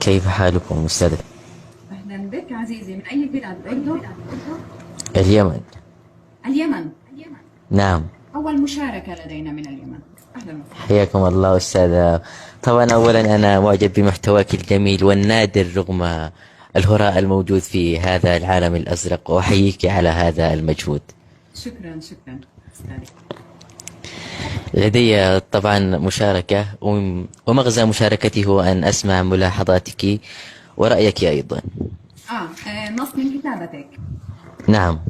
كيف حالكم أستاذة؟ أهلا بك عزيزي، من أي بلاد أنت؟ اليمن. اليمن. نعم. أول مشاركة لدينا من اليمن. أهلا وسهلا. حياكم الله أستاذة. طبعا أولا أنا معجب بمحتواك الجميل والنادر رغم الهراء الموجود في هذا العالم الأزرق، وأحييك على هذا المجهود. شكرا شكرا أستاذي. لدي طبعا مشاركة، ومغزى مشاركتي هو أن أسمع ملاحظاتك ورأيك أيضا. نص من كتابتك. نعم.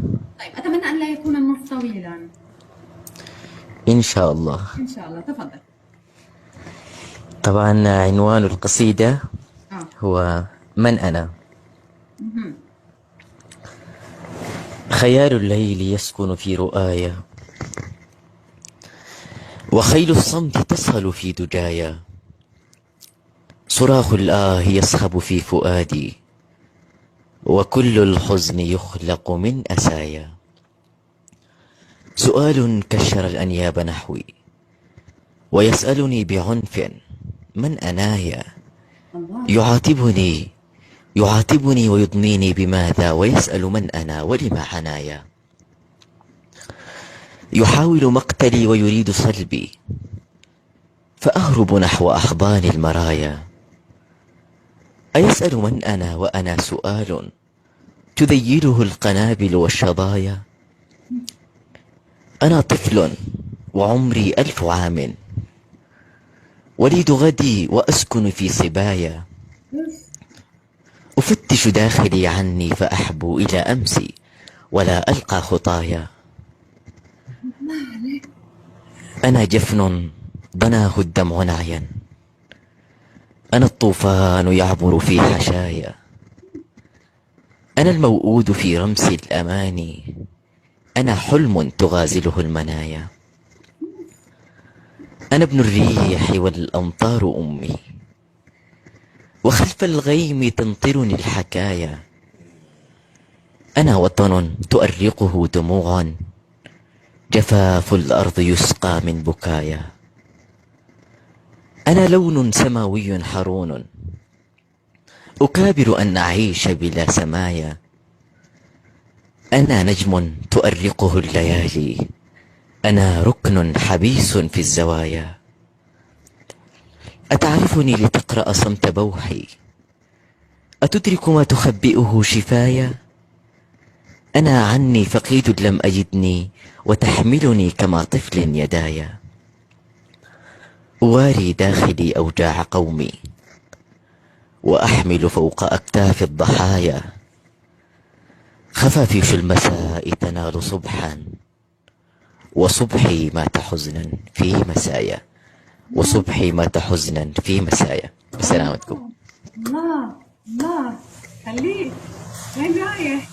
طيب، أتمنى أن لا يكون النص طويلا. إن شاء الله. إن شاء الله، تفضل. طبعا عنوان القصيدة هو من أنا. خيال الليل يسكن في رؤايا، وخيل الصمت تسهل في دجايا، صراخ الآه يصخب في فؤادي، وكل الحزن يخلق من أسايا. سؤال كشر الأنياب نحوي، ويسألني بعنف من أنايا. يعاتبني ويضنيني بماذا، ويسأل من أنا ولما عنايا. يحاول مقتلي ويريد صلبي، فأهرب نحو أحضان المرايا. أيسأل من أنا وأنا سؤال تذيله القنابل والشظايا. أنا طفل وعمري 1000 عام، وليد غدي وأسكن في صبايا. أفتش داخلي عني فأحبو إلى أمسي، ولا ألقى خطايا. أنا جفن ضناه الدمع نعيا، أنا الطوفان يعبر في حشايا، أنا الموؤود في رمس الأماني، أنا حلم تغازله المنايا. أنا ابن الريح والأمطار أمي، وخلف الغيم تمطرني الحكايا. أنا وطن تؤرقه دموع، جفاف الأرض يسقى من بكايا. أنا لون سماوي حرون، أكابر أن أعيش بلا سمايا. أنا نجم تؤرقه الليالي، أنا ركن حبيس في الزوايا. أتعرفني لتقرأ صمت بوحي، أتدرك ما تخبئه شفايا. أنا عني فقيد لم أجدني، وتحملني كما طفل يدايا. أواري داخلي أوجاع قومي، وأحمل فوق أكتاف الضحايا. خفافيش المساء تنال صبحا، وصبحي مات حزنا في مسايا. وصبحي مات حزنا في مسايا. بسلامتكم. الله الله، خليك وين رايح؟